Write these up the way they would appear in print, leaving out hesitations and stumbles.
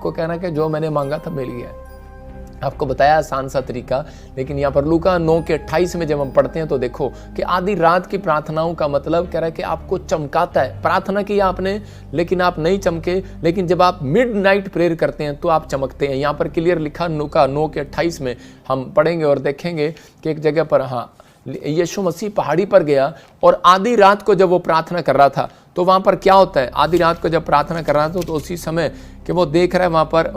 आपको कहना कि जो मैंने मांगा था मिल गया। आपको बताया आसान सा तरीका, लेकिन यहाँ पर लूका 9:28 में जब हम पढ़ते हैं तो देखो कि आधी रात की प्रार्थनाओं का मतलब कह रहा है कि आपको चमकाता है। प्रार्थना की आपने लेकिन आप नहीं चमके, लेकिन जब आप मिडनाइट प्रेयर करते हैं तो आप चमकते हैं। यहाँ पर क्लियर लिखा लूका 9:28 में हम पढ़ेंगे और देखेंगे कि एक जगह पर यीशु मसीह पहाड़ी पर गया और आधी रात को जब वो प्रार्थना कर रहा था तो वहाँ पर क्या होता है, आधी रात को जब प्रार्थना कर रहा था तो उसी समय कि वो देख रहा है वहाँ पर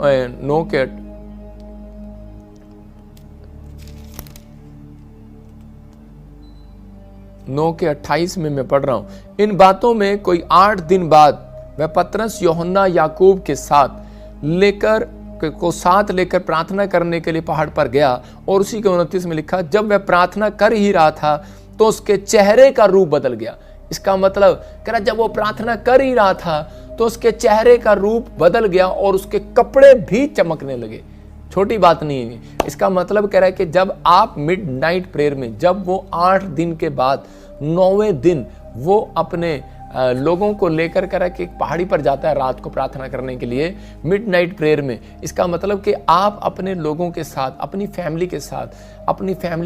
9:28 में मैं पढ़ रहा हूं। इन बातों में कोई 8 दिन बाद वह पतरस, यूहन्ना, याकूब के साथ लेकर प्रार्थना करने के लिए पहाड़ पर गया। और उसी के 29 में लिखा, जब वह प्रार्थना कर ही रहा था तो उसके चेहरे का रूप बदल गया। इसका मतलब कह रहा जब वो प्रार्थना कर ही रहा था तो उसके चेहरे का रूप बदल गया और उसके कपड़े भी चमकने लगे। छोटी बात नहीं है। इसका मतलब कह रहा है कि जब आप मिडनाइट प्रेयर में, जब वो 8 दिन के बाद 9वें दिन वो अपने लोगों को लेकर कर कि पहाड़ी पर जाता है रात को प्रार्थना करने के लिए मिडनाइट प्रेयर में, इसका मतलब कि आप अपने लोगों के साथ, अपनी फैमिली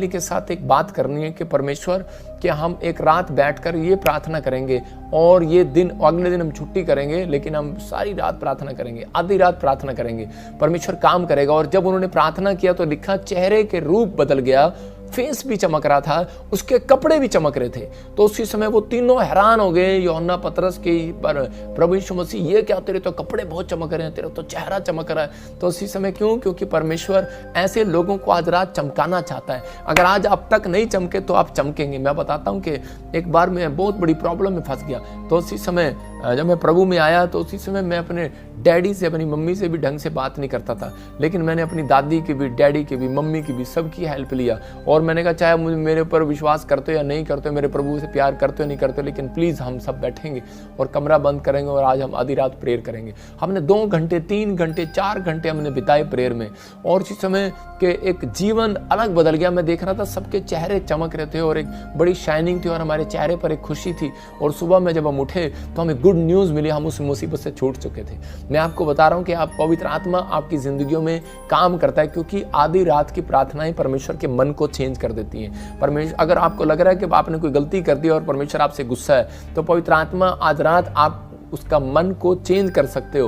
के साथ एक बात करनी है कि परमेश्वर कि हम एक रात बैठकर ये प्रार्थना करेंगे और ये दिन अगले दिन हम छुट्टी करेंगे, लेकिन हम सारी रात प्रार्थना करेंगे, आधी रात प्रार्थना करेंगे, परमेश्वर काम करेगा। और जब उन्होंने प्रार्थना किया तो लिखा चेहरे के रूप बदल गया, फेस भी चमक रहा था, उसके कपड़े भी चमक रहे थे। तो उसी समय वो तीनों हैरान हो गए, यूहन्ना, पतरस के पर प्रभु यीशु मसीह, ये क्या, तेरे तो कपड़े बहुत चमक रहे हैं, तेरा तो चेहरा चमक रहा है। तो उसी समय क्यों? क्योंकि परमेश्वर ऐसे लोगों को आज रात चमकाना चाहता है। अगर आज आप तक नहीं चमके तो आप चमकेंगे। मैं बताता हूँ कि एक बार मैं बहुत बड़ी प्रॉब्लम में फंस गया। तो उसी समय जब मैं प्रभु में आया तो उसी समय मैं अपने डैडी से, अपनी मम्मी से भी ढंग से बात नहीं करता था, लेकिन मैंने अपनी दादी की भी, डैडी की भी, मम्मी की भी, सबकी हेल्प लिया। और मैंने कहा चाहे मुझे मेरे ऊपर विश्वास करते हो या नहीं करते हो, मेरे प्रभु से प्यार करते हो नहीं करते हो, लेकिन प्लीज़ हम सब बैठेंगे और कमरा बंद करेंगे और आज हम आधी रात प्रेयर करेंगे। हमने 2 घंटे, 3 घंटे, 4 घंटे हमने बिताए प्रेयर में। और उसी समय के एक जीवन अलग बदल गया। मैं देख रहा था सबके चेहरे चमक रहे थे और एक बड़ी शाइनिंग थी और हमारे चेहरे पर एक खुशी थी। और सुबह में जब हम उठे तो हमें गुड न्यूज़ मिली, हम उस मुसीबत से छूट चुके थे। मैं आपको बता रहा हूँ कि आप पवित्र आत्मा आपकी जिंदगियों में काम करता है, क्योंकि आधी रात की प्रार्थनाएं परमेश्वर के मन को चेंज कर देती हैं। परमेश्वर, अगर आपको लग रहा है कि आपने कोई गलती कर दी और परमेश्वर आपसे गुस्सा है, तो पवित्र आत्मा आज रात आप उसका मन को चेंज कर सकते हो।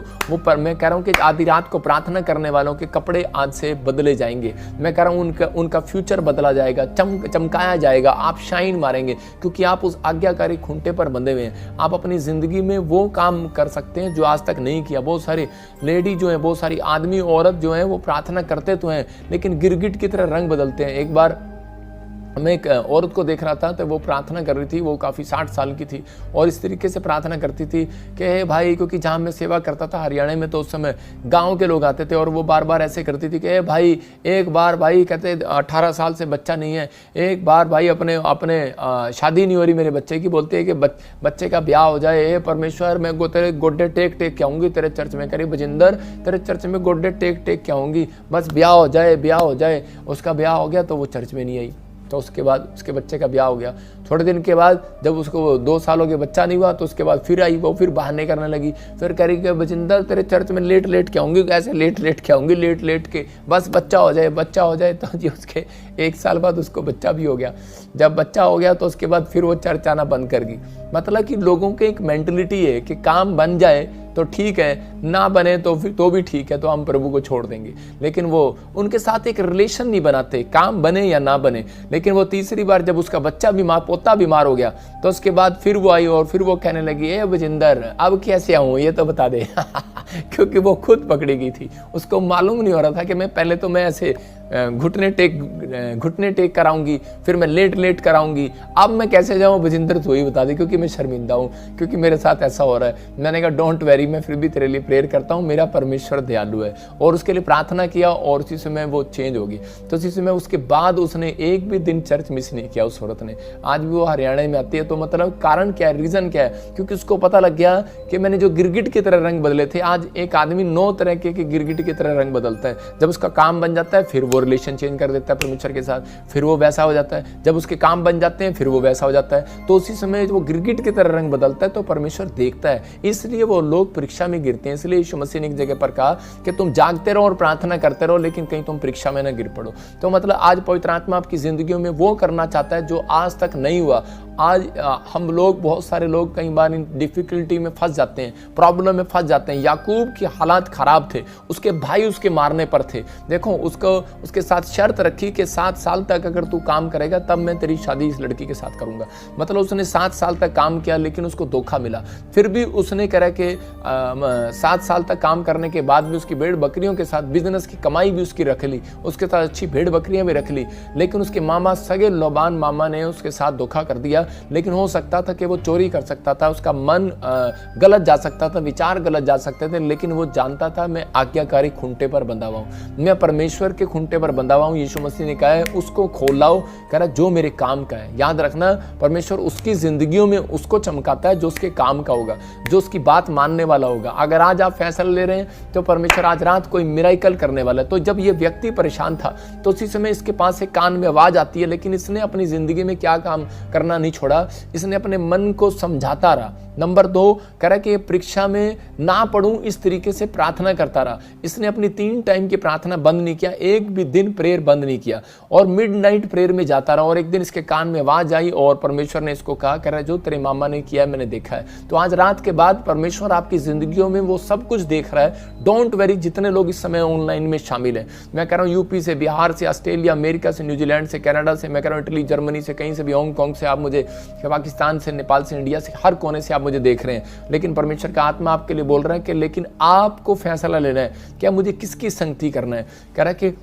मैं कह रहा हूं कि आधी रात को प्रार्थना करने वालों के कपड़े आज से बदले जाएंगे। मैं कह रहा हूं उनका फ्यूचर बदला जाएगा, चमकाया जाएगा, आप शाइन मारेंगे, क्योंकि आप उस आज्ञाकारी खूंटे पर बंधे हुए हैं। आप अपनी जिंदगी में वो काम कर सकते हैं जो आज तक नहीं किया। बहुत सारे लेडी जो है, बहुत सारी आदमी औरत जो है, वो प्रार्थना करते तो हैं लेकिन गिरगिट की तरह रंग बदलते हैं। एक बार मैं एक औरत को देख रहा था तो वो प्रार्थना कर रही थी, वो काफ़ी 60 साल की थी और इस तरीके से प्रार्थना करती थी कि भाई, क्योंकि जहाँ मैं सेवा करता था हरियाणा में, तो उस समय गांव के लोग आते थे और वो बार बार ऐसे करती थी कि भाई, एक बार भाई, कहते 18 साल से बच्चा नहीं है, एक बार भाई अपने शादी नहीं हो रही मेरे बच्चे की, बोलती है कि बच्चे का ब्याह हो जाए। परमेश्वर, मैं तेरे गोड्डे टेक के आऊँगी तेरे चर्च में। करी बजिंदर, तेरे चर्च में गोड्डे टेक के आऊँगी, बस ब्याह हो जाए। उसका ब्याह हो गया तो वो चर्च में नहीं आई। तो उसके बाद उसके बच्चे का ब्याह हो गया। थोड़े दिन के बाद जब उसको 2 सालों के बच्चा नहीं हुआ तो उसके बाद फिर आई, वो फिर बहाने करने लगी। फिर कह रही कि बजिंदर, तेरे चर्च में लेट के आऊँगी, कैसे लेट के आऊँगी, लेट के, बस बच्चा हो जाए। तो जी उसके 1 साल बाद उसको बच्चा भी हो गया। जब बच्चा हो गया तो उसके बाद फिर वो चर्च आना बंद कर गई। मतलब कि लोगों की एक मेंटलिटी है कि काम बन जाए तो ठीक है, ना बने तो भी ठीक है, तो हम प्रभु को छोड़ देंगे। लेकिन वो उनके साथ एक रिलेशन नहीं बनाते, काम बने या ना बने। लेकिन वो तीसरी बार जब उसका बच्चा बीमार, पोता बीमार हो गया, तो उसके बाद फिर वो आई और फिर वो कहने लगी, ए बजिंदर, अब कैसे आऊँ ये तो बता दे। क्योंकि वो खुद पकड़ी गई थी, उसको मालूम नहीं हो रहा था कि मैं पहले तो मैं ऐसे घुटने टेक कराऊंगी, फिर मैं लेट कराऊंगी, अब मैं कैसे जाऊँ। बजिंदर तो ही बता दे, क्योंकि मैं शर्मिंदा हूँ, क्योंकि मेरे साथ ऐसा हो रहा है। मैंने कहा डोंट वेरी, मैं फिर भी तेरे लिए प्रेयर करता हूँ, मेरा परमेश्वर दयालु है। और उसके लिए प्रार्थना किया और उसी समय वो चेंज होगी। तो उसी समय उसके बाद उसने एक भी दिन चर्च मिस नहीं किया उस औरत ने। आज भी वो हरियाणा में आती है। तो मतलब कारण क्या है, रीजन क्या है? क्योंकि उसको पता लग गया कि मैंने जो गिरगिट की तरह रंग बदले थे, आज एक आदमी 9 तरह के गिरगिट की तरह रंग बदलता है। जब उसका काम बन जाता है फिर वो वो रिलेशन चेंज कर देता है परमेश्वर के साथ, फिर वो वैसा हो जाता है। जब उसके काम बन जाते हैं फिर वो वैसा हो जाता है। तो उसी समय वो गिरगिट की तरह रंग बदलता है, तो परमेश्वर देखता है, इसलिए वो लोग परीक्षा में गिरते हैं। इसलिए यीशु मसीह ने एक जगह पर कहा कि तुम जागते रहो और प्रार्थना करते रहो, लेकिन कहीं तुम परीक्षा में न गिर पड़ो। तो मतलब आज पवित्र आत्मा आपकी जिंदगियों में वो करना चाहता है जो आज तक नहीं हुआ। आज हम लोग, बहुत सारे लोग कई बार इन डिफिकल्टी में फंस जाते हैं, प्रॉब्लम में फंस जाते हैं। याकूब की हालात खराब थे, उसके भाई उसके मारने पर थे। देखो उसके साथ शर्त रखी कि 7 साल तक अगर तू काम करेगा तब मैं तेरी शादी इस लड़की के साथ करूंगा। मतलब उसने 7 साल तक काम किया, लेकिन उसको धोखा मिला। फिर भी उसने कहा कि 7 साल तक काम करने के बाद भी उसकी भेड़ बकरियों के साथ बिजनेस की कमाई भी उसकी रख ली, उसके साथ अच्छी भेड़ बकरियां भी रख ली। लेकिन उसके मामा, सगे लोबान मामा ने उसके साथ धोखा कर दिया। लेकिन हो सकता था कि वो चोरी कर सकता था, उसका मन गलत जा सकता था, विचार गलत जा सकते थे, लेकिन वो जानता था मैं आज्ञाकारी खूंटे पर बंधा हुआ हूं, मैं परमेश्वर के खूंटे पर बंधा हुआ हूं। यीशु मसीह ने कहा है उसको खोल लाओ, कह रहा जो मेरे काम का है। याद रखना, परमेश्वर उसकी जिंदगियों में उसको चमकाता है जो उसके काम का होगा, जो उसकी बात मानने वाला होगा। अगर आज आप फैसला ले रहे हैं तो परमेश्वर आज रात कोई मिराइकल करने वाला है। तो जब ये व्यक्ति परेशान था तो उसी समय इसके पास एक कान में आवाज आती है, लेकिन इसने अपनी जिंदगी में क्या काम करना नहीं छोड़ा, इसने अपने मन को समझाता रहा। नंबर 2 कह रहा कि परीक्षा में ना पढ़ूं, इस तरीके से प्रार्थना करता रहा। इसने अपनी 3 टाइम की प्रार्थना बंद नहीं किया, एक भी दिन प्रेयर बंद नहीं किया, और मिडनाइट प्रेयर में जाता रहा। और एक दिन इसके कान में आवाज आई और परमेश्वर ने इसको कहा, कह रहा जो तेरे मामा ने किया मैंने देखा है। तो आज रात के बाद परमेश्वर आपकी जिंदगियों में वो सब कुछ देख रहा है। डोंट वेरी, जितने लोग इस समय ऑनलाइन में शामिल हैं, मैं कह रहा हूँ यूपी से, बिहार से, ऑस्ट्रेलिया, अमेरिका से, न्यूजीलैंड से, कनाडा से, मैं कह रहा हूँ इटली, जर्मनी से, कहीं से भी, हांगकॉन्ग से आप मुझे, पाकिस्तान से, नेपाल से, इंडिया से, हर कोने से आप मुझे देख रहे हैं। लेकिन परमेश्वर का आत्मा आपके लिए बोल रहा है कि लेकिन आपको फैसला लेना है, क्या मुझे किसकी संगति करना है। कह रहा है कि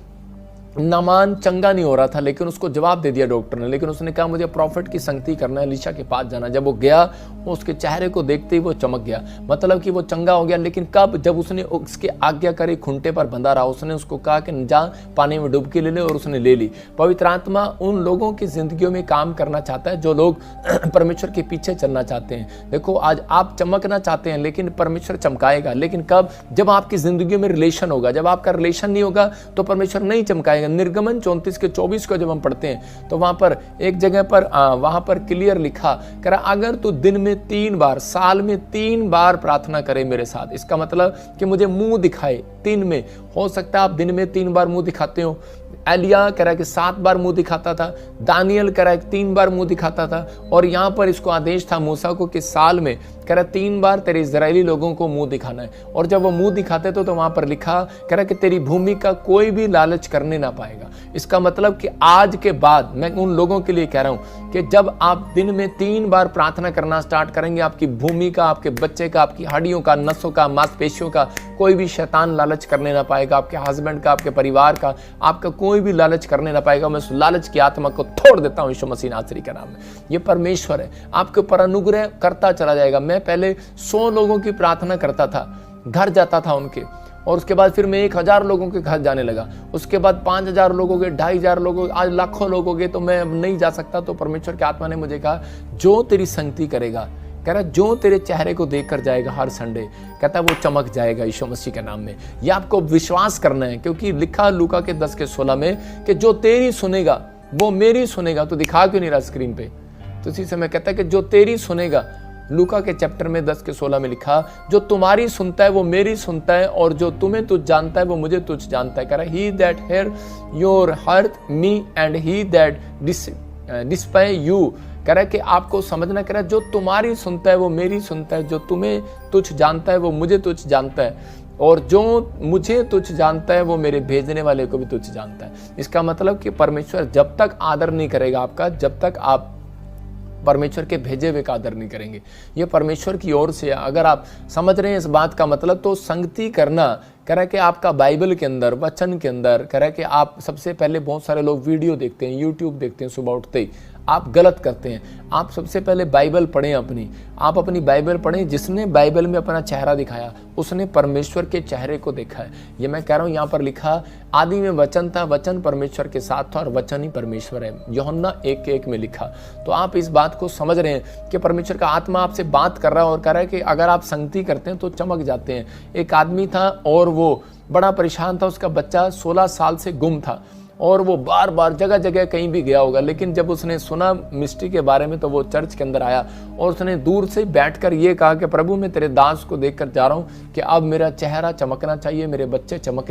नामान चंगा नहीं हो रहा था, लेकिन उसको जवाब दे दिया डॉक्टर ने, लेकिन उसने कहा मुझे प्रॉफिट की संगति करना है, एलीशा के पास जाना। जब वो गया, वो उसके चेहरे को देखते ही वो चमक गया, मतलब कि वो चंगा हो गया। लेकिन कब? जब उसने उसके आज्ञाकारी खूंटे पर बंधा रहा। उसने उसको कहा कि जा पानी में डुबकी ले ले, और उसने ले ली। पवित्र आत्मा उन लोगों की जिंदगियों में काम करना चाहता है जो लोग परमेश्वर के पीछे चलना चाहते हैं। देखो आज आप चमकना चाहते हैं, लेकिन परमेश्वर चमकाएगा। लेकिन कब? जब आपकी जिंदगी में रिलेशन होगा। जब आपका रिलेशन नहीं होगा तो परमेश्वर नहीं चमकाएगा। निर्गमन 34 के 24 को जब हम पढ़ते हैं तो वहां पर एक जगह पर वहां पर क्लियर लिखा, कह रहा अगर तू दिन में 3 बार, साल में 3 बार प्रार्थना करे मेरे साथ, इसका मतलब कि मुझे मुंह दिखाए 3 में। हो सकता है आप दिन में 3 बार मुंह दिखाते हो। एलिया कह रहा है कि 7 बार मुंह दिखाता था। दानियल कह रहा है 3 बार मुंह दिखाता था। और यहां पर इसको आदेश था मूसा को कि साल में, कह रहा 3 बार तेरे इजरायली लोगों को मुंह दिखाना है। और जब वो मुंह दिखाते तो वहां पर लिखा, कह रहा कि तेरी भूमि का कोई भी लालच करने ना पाएगा। इसका मतलब कि आज के बाद मैं उन लोगों के लिए कह रहा हूं कि जब आप दिन में 3 बार प्रार्थना करना स्टार्ट करेंगे, आपकी भूमि का, आपके बच्चे का, आपकी हड्डियों का, नसों का, मांसपेशियों का कोई भी शैतान लालच करने ना पाएगा। आपके हस्बैंड का, आपके परिवार का, आपका कोई भी लालच करने ना पाएगा। मैं उस लालच की आत्मा को तोड़ देता हूं यीशु मसीह नासरी के नाम में। ये परमेश्वर है, आपके ऊपर अनुग्रह करता चला जाएगा। मैं पहले 100 लोगों की प्रार्थना करता था, घर जाता था उनके, और उसके बाद फिर मैं 1000 लोगों के घर जाने लगा। उसके बाद 5000 लोगों के, 2500 लोगों, आज लाखों लोगों के, तो मैं अब नहीं जा सकता। तो परमेश्वर के आत्मा ने मुझे कहा जो तेरी संगति करेगा, कह रहा जो तेरे चेहरे को देख कर जाएगा हर संडे, कहता वो चमक जाएगा यीशु मसीह के नाम में। ये आपको विश्वास करना है, क्योंकि लिखा लूका के 10 के 16 में कि जो तेरी सुनेगा वो मेरी सुनेगा। तो दिखा क्यों नहीं रहा स्क्रीन पे? तो इसी समय कहता है कि जो तेरी सुनेगा, लूका के चैप्टर में 10 के 16 में लिखा, जो तुम्हारी सुनता है वो मेरी सुनता है, और जो तुम्हें तुझ जानता है वो मुझे तुझ जानता है। कह रहा he that hear your hurt me and he that despise you. कह रहा है कि आपको समझना, कह रहा है जो तुम्हारी सुनता है वो मेरी सुनता है, जो तुम्हें तुझ जानता है वो मुझे तुझ जानता है, और जो मुझे तुझ जानता है वो मेरे भेजने वाले को भी तुझ जानता है। इसका मतलब कि परमेश्वर जब तक आदर नहीं करेगा आपका, जब तक आप परमेश्वर के भेजे हुए का आदर नहीं करेंगे। ये परमेश्वर की ओर से, अगर आप समझ रहे हैं इस बात का मतलब, तो संगति करना, कह रहा है कि आपका बाइबल के अंदर, वचन के अंदर, कह रहा है कि आप सबसे पहले, बहुत सारे लोग वीडियो देखते हैं, यूट्यूब देखते हैं सुबह उठते ही, आप गलत करते हैं। आप सबसे पहले बाइबल पढ़ें अपनी, आप अपनी बाइबल पढ़ें। जिसने बाइबल में अपना चेहरा दिखाया उसने परमेश्वर के चेहरे को देखा है। ये मैं कह रहा हूँ, यहाँ पर लिखा आदि में वचन था, वचन परमेश्वर के साथ था और वचन ही परमेश्वर है। यूहन्ना 1:1 में लिखा। तो आप इस बात को समझ रहे हैं कि परमेश्वर का आत्मा आपसे बात कर रहा है और कह रहा है कि अगर आप संगति करते हैं तो चमक जाते हैं। एक आदमी था और वो बड़ा परेशान था, उसका बच्चा 16 साल से गुम था, और वो बार बार जगह जगह कहीं भी गया होगा, लेकिन जब उसने सुना मिस्ट्री के बारे में तो वो चर्च के अंदर आया और उसने दूर से बैठकर ये कहा कि प्रभु मैं तेरे दास को देखकर जा रहा हूँ कि अब मेरा चेहरा चमकना चाहिए, मेरे बच्चे चमक